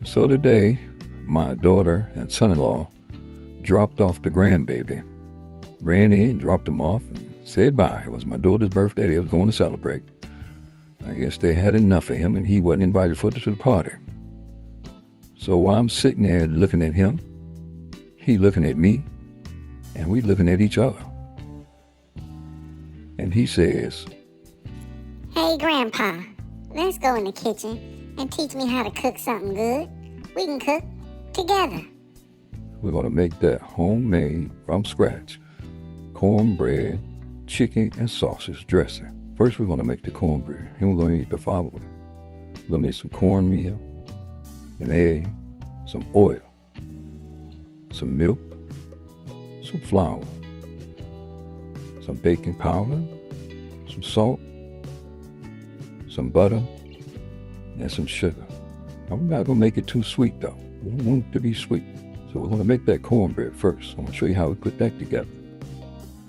So today, my daughter and son-in-law dropped off the grandbaby. Ran in, dropped him off, and said bye. It was my daughter's birthday. They was going to celebrate. I guess they had enough of him, and he wasn't invited for to the party. So while I'm sitting there looking at him, he looking at me, and we looking at each other. And he says, Hey, Grandpa, let's go in the kitchen and teach me how to cook something good. We can cook together. we're going to make that homemade, from scratch, cornbread, chicken, and sausage dressing. First, we're going to make the cornbread, and we're going to eat the following. We're going to make some cornmeal, an egg, some oil, some milk, some flour, some baking powder, some salt, some butter, and some sugar. Now, we're not going to make it too sweet, though. We don't want it to be sweet. So we're going to make that cornbread first. I'm going to show you how we put that together.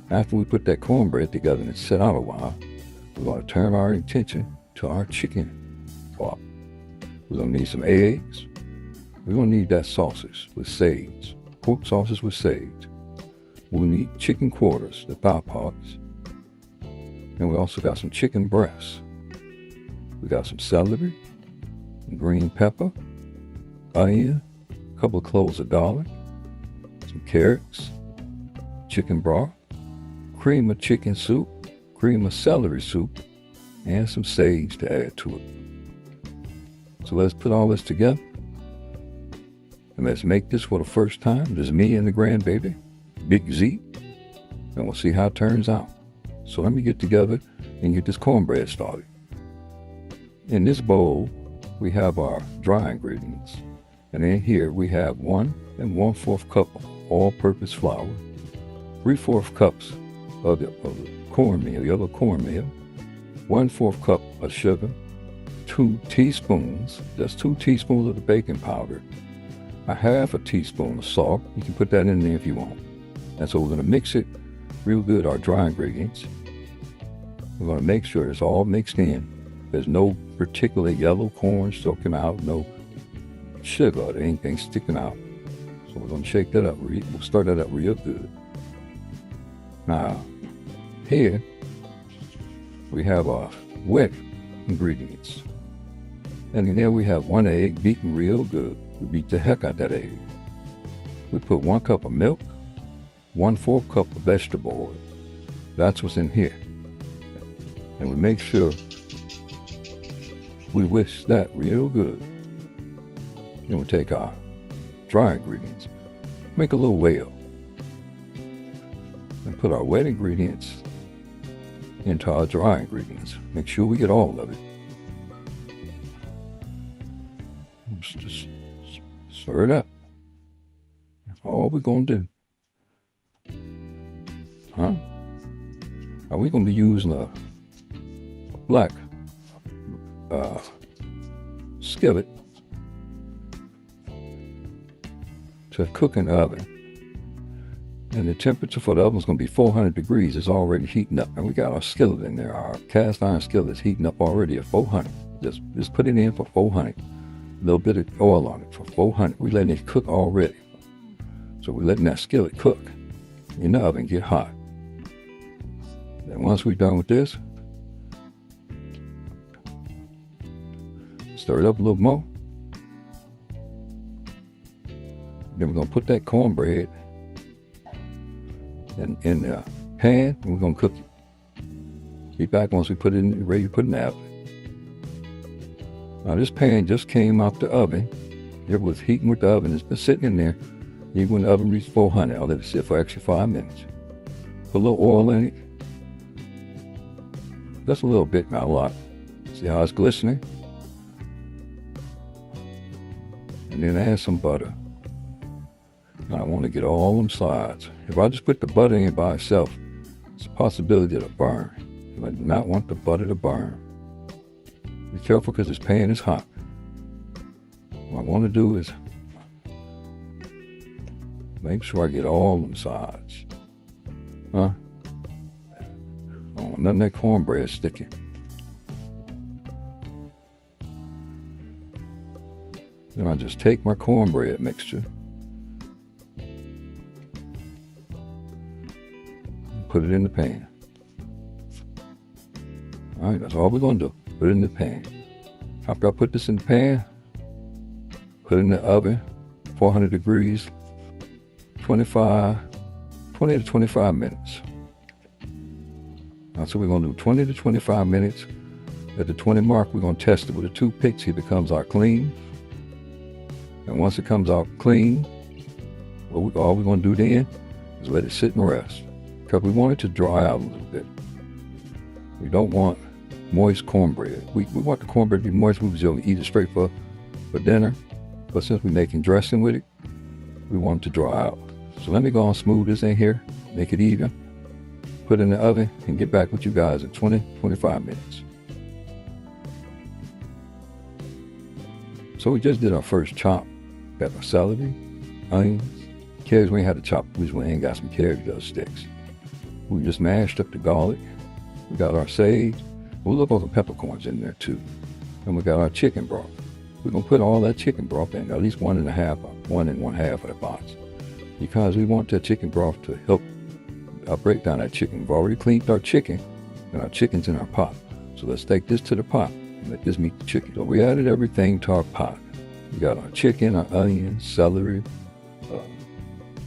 After we put that cornbread together and it's set out a while, we're going to turn our attention to our chicken pot. We're going to need some eggs. We're going to need that sausage with sage, pork sausage with sage. We'll need chicken quarters, the thigh parts. And we also got some chicken breasts. We got some celery, green pepper, onion, a couple of cloves of garlic, some carrots, chicken broth, cream of chicken soup, cream of celery soup, and some sage to add to it. So let's put all this together. And let's make this for the first time. There's me and the grandbaby, Big Z, and we'll see how it turns out. So let me get together and get this cornbread started. In this bowl, we have our dry ingredients. And in here, we have 1 1/4 cup of all-purpose flour, 3/4 cups of the cornmeal, yellow cornmeal, 1/4 cup of sugar, 2 teaspoons, just 2 teaspoons of the baking powder, a 1/2 teaspoon of salt. You can put that in there if you want. And so we're going to mix it real good, our dry ingredients. We're going to make sure it's all mixed in. There's no particular yellow corn sticking out, no sugar or anything sticking out. So we're going to shake that up. We'll start that up real good. Now, here we have our wet ingredients. And in there we have 1 egg beaten real good. We beat the heck out that egg. We put 1 cup of milk, 1/4 cup of vegetable oil. That's what's in here. And we make sure we whisk that real good. Then we'll take our dry ingredients, make a little whale, and put our wet ingredients into our dry ingredients. Make sure we get all of it. Just stir it up. That's all we're going to do. Are we going to be using a black skillet to cook in the oven? And the temperature for the oven is going to be 400 degrees. It's already heating up. And we got our skillet in there. Our cast iron skillet is heating up already at 400. Just put it in for 400. A little bit of oil on it for 400. We're letting it cook already. So we're letting that skillet cook in the oven, get hot. Then once we're done with this, stir it up a little more. Then we're going to put that cornbread in the pan, and we're going to cook it. Be back once we put it in, ready to put it in the oven. Now this pan just came out the oven. It was heating with the oven. It's been sitting in there. Even when the oven reached 400, I'll let it sit for extra 5 minutes. Put a little oil in it. Just a little bit, not a lot. See how it's glistening? And then add some butter. Now I want to get all them sides. If I just put the butter in by itself, it's a possibility it'll burn. I do not want the butter to burn. Be careful because this pan is hot. What I want to do is make sure I get all them sides. I don't want none of that cornbread sticking. Then I just take my cornbread mixture, put it in the pan. All right, that's all we're gonna do. Put it in the pan. After I put this in the pan, put it in the oven, 400 degrees, 20 to 25 minutes. So we're gonna do 20 to 25 minutes. At the 20 mark, we're gonna test it with a toothpick, see if it comes out clean. And once it comes out clean, all we're gonna do then is let it sit and rest. Because we want it to dry out a little bit. We don't want moist cornbread. We want the cornbread to be moist. We usually eat it straight for dinner. But since we're making dressing with it, we want it to dry out. So let me go and smooth this in here, make it even, put it in the oven, and get back with you guys in 20, 25 minutes. So we just did our first chop. Got our celery, onions, carrots. We ain't had to chop. We ain't got some carrot sticks. We just mashed up the garlic. We got our sage. We'll look over peppercorns in there too. And we got our chicken broth. We're gonna put all that chicken broth in, at least 1 1/2 of the pots. Because we want that chicken broth to help break down that chicken. We've already cleaned our chicken, and our chicken's in our pot. So let's take this to the pot and let this meet the chicken. So we added everything to our pot. We got our chicken, our onions, celery,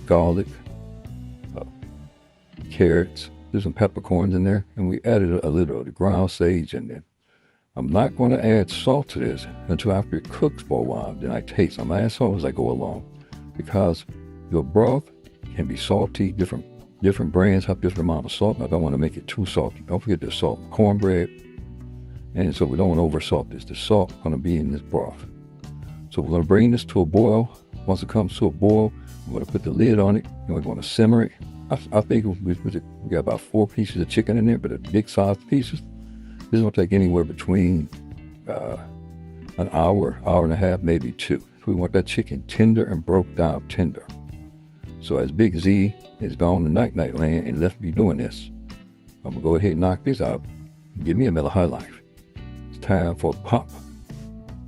garlic, carrots. There's some peppercorns in there, and we added a little of the ground sage in there. I'm not going to add salt to this until after it cooks for a while. Then I taste. I'm going to add salt as I go along, because your broth can be salty. Different brands have different amount of salt. I don't want to make it too salty. Don't forget the salt in cornbread, and so we don't want to over salt this. The salt going to be in this broth. So we're going to bring this to a boil. Once it comes to a boil, we're going to put the lid on it, and we're going to simmer it. I think we got about 4 pieces of chicken in there, but the big sized pieces. This is going to take anywhere between an hour, hour and a half, maybe 2. We want that chicken tender and broke down tender. So as Big Z is gone to night land and left me doing this, I'm going to go ahead and knock this out. Give me a Miller High Life. It's time for Pop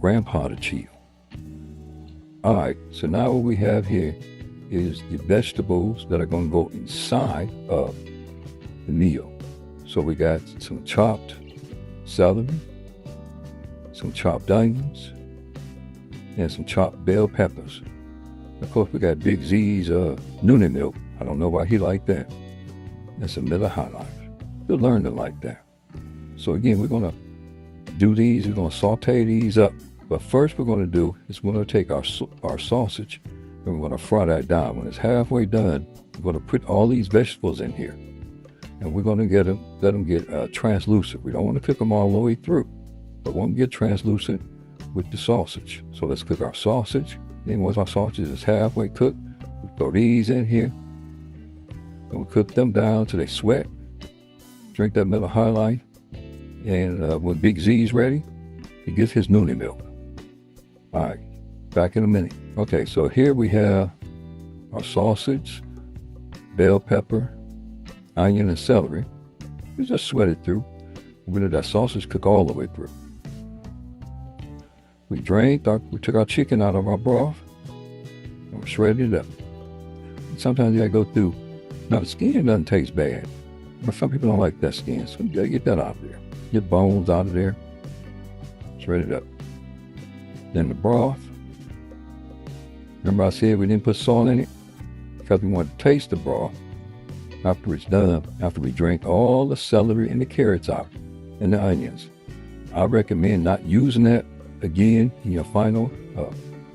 Grandpa to chill. All right, so now what we have here is the vegetables that are going to go inside of the meal. So we got some chopped celery, some chopped onions, and some chopped bell peppers. Of course, we got Big Z's Noonie milk. I don't know why he liked that. That's a Miller High Life. You'll learn to like that. So again, we're going to do these. We're going to saute these up. But first we're going to do is we're going to take our sausage and we're going to fry that down. When it's halfway done, we're going to put all these vegetables in here. And we're going to let them get translucent. We don't want to cook them all the way through, but we want to get translucent with the sausage. So let's cook our sausage. Then once our sausage is halfway cooked, we throw these in here. And we cook them down till they sweat. Drink that Miller High Life. And when Big Z's ready, he gets his Noonie milk. All right, back in a minute. Okay, so here we have our sausage, bell pepper, onion, and celery. We just sweat it through. We let that sausage cook all the way through. We took our chicken out of our broth, and we shredded it up. Sometimes you gotta go through. Now the skin doesn't taste bad, but some people don't like that skin, so you gotta get that out of there. Get bones out of there, shred it up. Then the broth. Remember I said we didn't put salt in it? Because we want to taste the broth after it's done, after we drink all the celery and the carrots out and the onions. I recommend not using that again in your final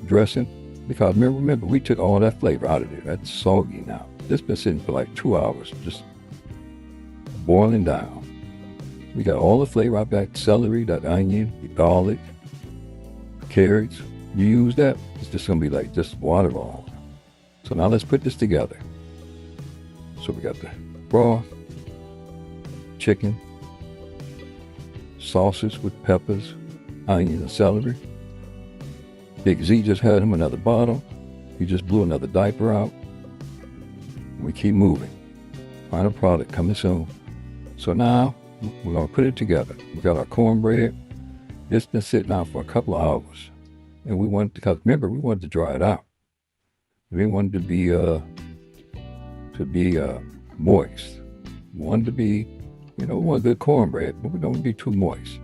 dressing, because remember we took all that flavor out of there. That's soggy now. It's been sitting for like 2 hours, just boiling down. We got all the flavor out that celery, that onion, the garlic, carrots. You use that, it's just gonna be like just waterlogged. So now let's put this together. So we got the broth, chicken, sausage with peppers, onion, and celery. Big Z just had him another bottle. He just blew another diaper out. We keep moving. Final product coming soon. So now we're gonna put it together. We got our cornbread. It's been sitting out for a couple of hours. And we wanted, because remember, we wanted to dry it out. We wanted to be moist. We wanted to be, we wanted good cornbread, but we don't want to be too moist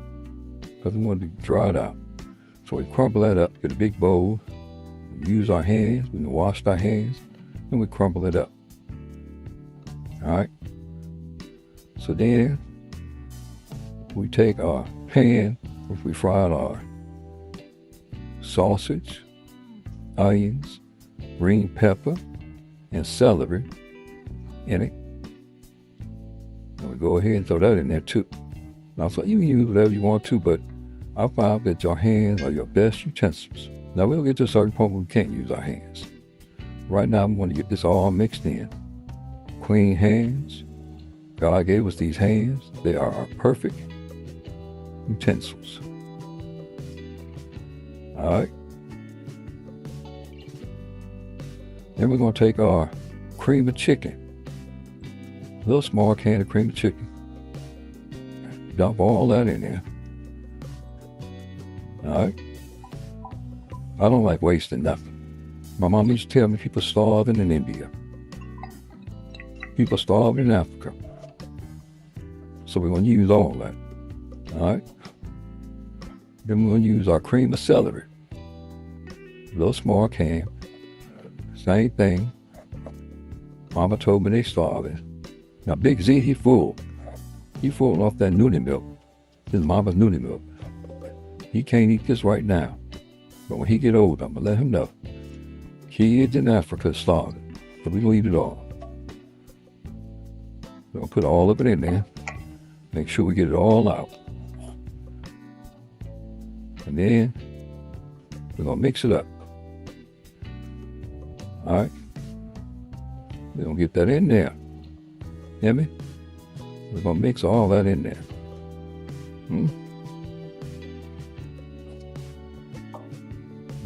because we wanted to dry it out. So we crumble that up, get a big bowl, we use our hands, we wash our hands, and we crumble it up. All right. So then we take our pan, which we fried our sausage, onions, green pepper, and celery in it. And we go ahead and throw that in there too. Now, so you can use whatever you want to, but I found that your hands are your best utensils. Now, we'll get to a certain point where we can't use our hands. Right now, I'm going to get this all mixed in. Clean hands. God gave us these hands. They are our perfect utensils. All right. Then we're going to take our cream of chicken. A little small can of cream of chicken. Dump all that in there. All right. I don't like wasting nothing. My mom used to tell me people starving in India. People starving in Africa. So we're going to use all that. All right. Then we're going to use our cream of celery. A little small can. Same thing. Mama told me they starving. Now Big Z, he full. He full off that noonie milk. His mama's noonie milk. He can't eat this right now. But when he get old, I'm going to let him know. Kids in Africa starving. So we going to eat it all. We're going to put all of it in there. Make sure we get it all out. And then we're going to mix it up. All right. We're going to get that in there. Hear me? We're going to mix all that in there.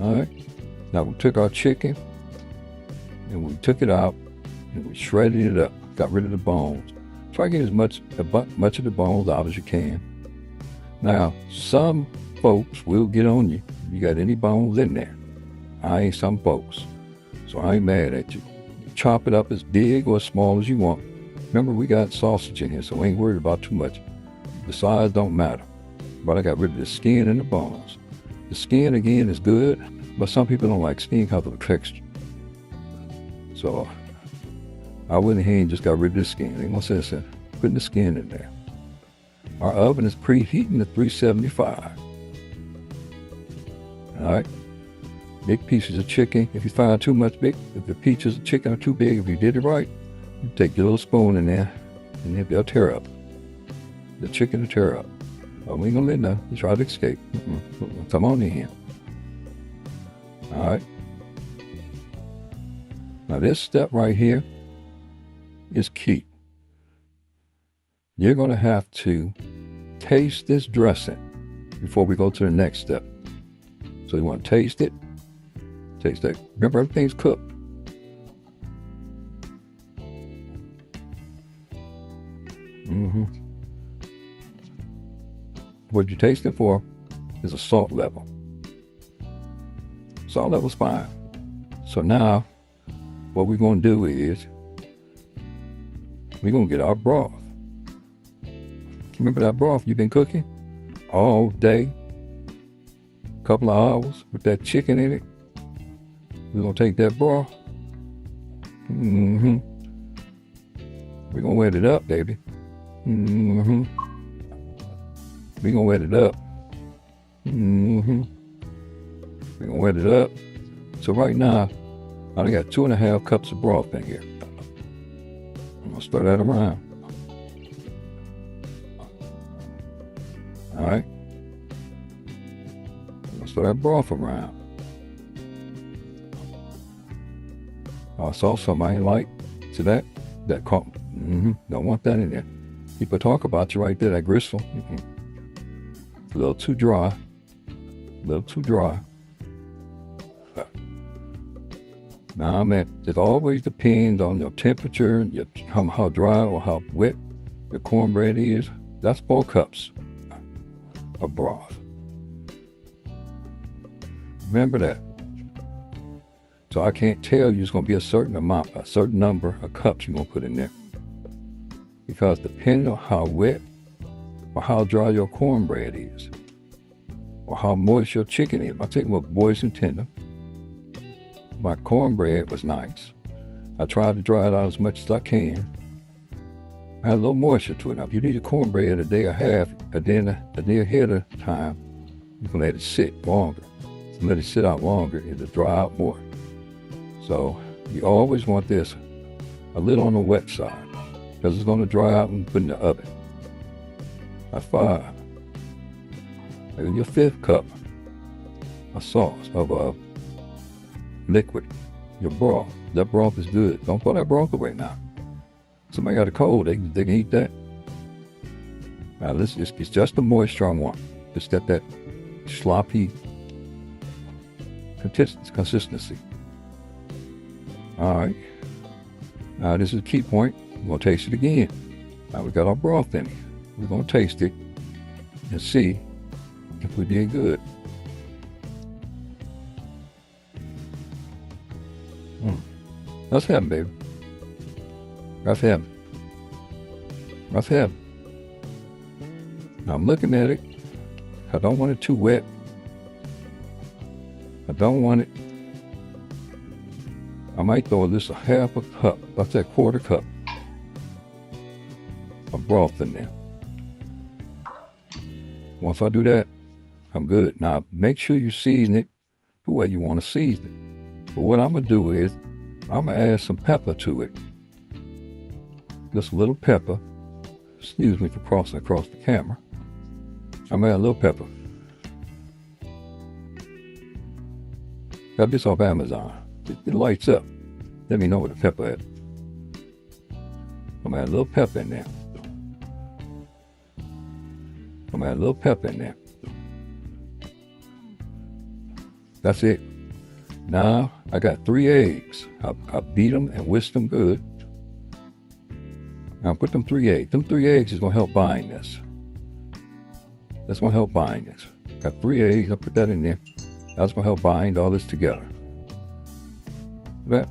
All right. Now we took our chicken and we took it out and we shredded it up. Got rid of the bones. Try to get as much of the bones out as you can. Now, some folks will get on you if you got any bones in there. I ain't some folks, so I ain't mad at you. Chop it up as big or as small as you want. Remember, we got sausage in here, so we ain't worried about too much. The size don't matter. But I got rid of the skin and the bones. The skin, again, is good, but some people don't like skin because of the texture. So I went ahead and just got rid of the skin. Ain't no sense in putting the skin in there. Our oven is preheating to 375. All right. Big pieces of chicken. If you find too much big, if the pieces of chicken are too big, if you did it right, you take your little spoon in there, and they'll tear up. The chicken will tear up. But we ain't gonna let nothing. You try to escape. Come on in. All right. Now this step right here is key. You're gonna have to taste this dressing before we go to the next step. So you want to taste it. Taste that. Remember, everything's cooked. What you're tasting for is a salt level. Salt level's fine. So now, what we're going to do is, we're going to get our broth. Remember that broth you've been cooking all day, couple of hours with that chicken in it? We're going to take that broth. We're going to wet it up, baby. We're going to wet it up. We're going to wet it up. So right now, I got 2.5 cups of broth in here. I'm going to stir that around. All right. I'm going to stir that broth around. I saw something I ain't like. See that? That don't want that in there. People talk about you right there, that gristle. A little too dry. A little too dry. Now, man, it always depends on your temperature, how dry or how wet the cornbread is. That's 4 cups of broth. Remember that. So I can't tell you it's going to be a certain amount, a certain number of cups you're going to put in there. Because depending on how wet or how dry your cornbread is, or how moist your chicken is. I take my moist and tender. My cornbread was nice. I tried to dry it out as much as I can. I had a little moisture to it. Now, if you need your cornbread a day or half, a day ahead of time, you can let it sit longer. Let it sit out longer, it'll dry out more. So you always want this a little on the wet side, because it's going to dry out and put in the oven. That's 5. And your 5th cup of sauce, of liquid, your broth. That broth is good. Don't throw that broth away now. Somebody got a cold, they can eat that. Now this is just the moisture I want. Just that sloppy consistency. All right. Now this is a key point. We're going to taste it again. Now we got our broth in it. We're going to taste it and see if we did good. That's heaven, baby. That's heaven. That's heaven. Now I'm looking at it. I don't want it too wet. I don't want it. I might throw this a half a cup. That's that 1/4 cup of broth in there. Once I do that, I'm good. Now, make sure you season it the way you want to season it. But what I'm going to do is, I'm going to add some pepper to it. Just a little pepper. Excuse me for crossing across the camera. I'm going to add a little pepper. Got this off Amazon. It lights up. Let me know what the pepper is. I'm going to add a little pepper in there. I'm going to add a little pepper in there. That's it. Now, I got 3 eggs. I beat them and whisked them good. Now, put them 3 eggs. Them 3 eggs is going to help bind this. That's going to help bind this. Got 3 eggs. I put that in there. That's going to help bind all this together. That.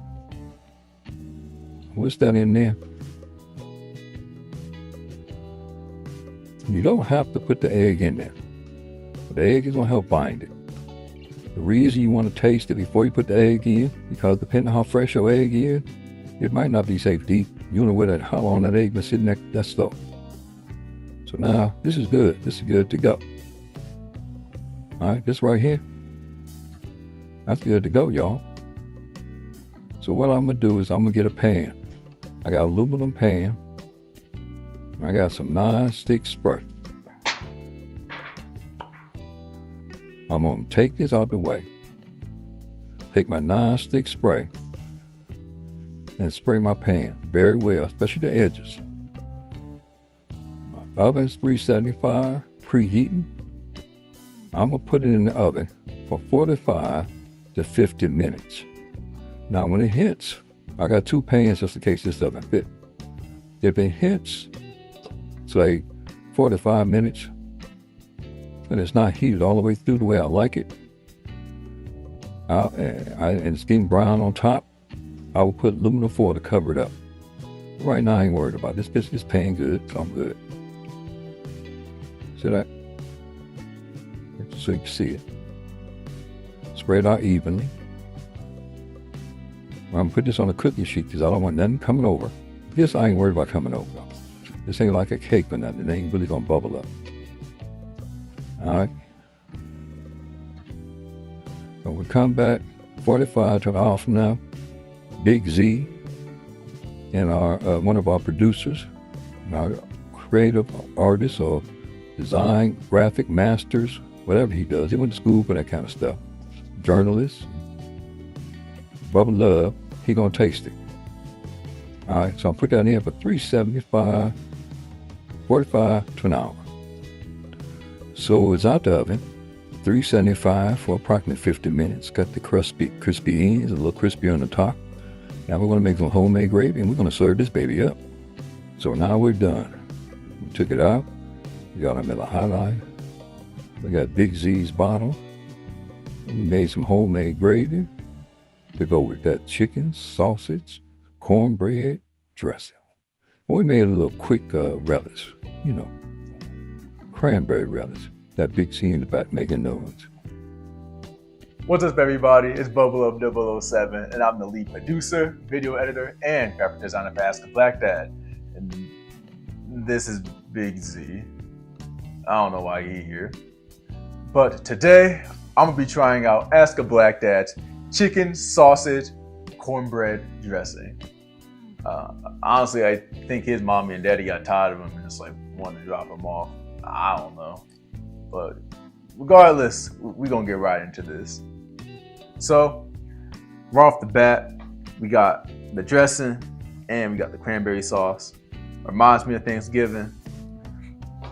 Whisk that in there. You don't have to put the egg in there. But the egg is going to help bind it. The reason you want to taste it before you put the egg in, because depending on how fresh your egg is, it might not be safe deep. You don't know where how long that egg been sitting there, that stuff. So now, this is good. This is good to go. All right, this right here, that's good to go, y'all. So what I'm going to do is I'm going to get a pan. I got an aluminum pan. I got some non-stick spray. I'm going to take this out the way. Take my non-stick spray and spray my pan very well, especially the edges. My oven's 375, preheating. I'm going to put it in the oven for 45 to 50 minutes. Now when it hits, I got 2 pans just in case this doesn't fit. If it hits, say 45 minutes, and it's not heated all the way through the way I like it, and it's getting brown on top, I will put aluminum foil to cover it up. Right now I ain't worried about this. This pan good, so I'm good. See that? So you can see it. Spread out evenly. I'm going to put this on a cookie sheet because I don't want nothing coming over. This I ain't worried about coming over. This ain't like a cake or nothing. It ain't really going to bubble up. All right. So we come back 45 to an hour from now. Big Z and our one of our producers, our creative artist or design, graphic masters, whatever he does. He went to school for that kind of stuff. Journalist, Bubba Love, he gonna taste it. All right, so I'll put that in for 375, 45 to an hour. So it's out the oven, 375 for approximately 50 minutes. Got the crispy ends, a little crispy on the top. Now we're gonna make some homemade gravy and we're gonna serve this baby up. So now we're done. We took it out. We got our Miller High Life. We got Big Z's bottle. We made some homemade gravy to go with that chicken, sausage, cornbread, dressing. We made a little quick relish, cranberry relish. That Big C in the back making those. What's up, everybody? It's Bubble007, and I'm the lead producer, video editor, and graphic designer for Ask a Black Dad. And this is Big Z. I don't know why he's here. But today, I'm gonna be trying out Ask a Black Dad's chicken, sausage, cornbread dressing. Honestly, I think his mommy and daddy got tired of him and just wanted to drop him off. I don't know. But regardless, we're gonna get right into this. So, right off the bat, we got the dressing and we got the cranberry sauce. Reminds me of Thanksgiving.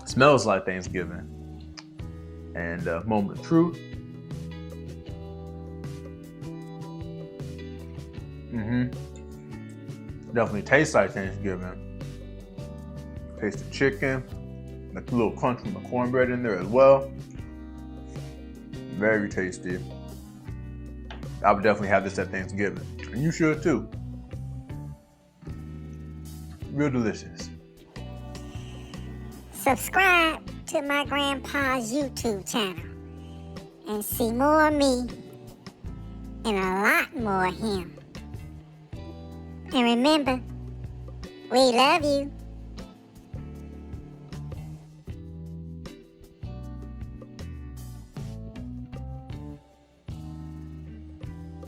Smells like Thanksgiving. And moment of truth. Definitely tastes like Thanksgiving. Taste the chicken. Like a little crunch from the cornbread in there as well. Very tasty. I would definitely have this at Thanksgiving. And you should too. Real delicious. Subscribe to my grandpa's YouTube channel and see more of me and a lot more of him. And remember, we love you.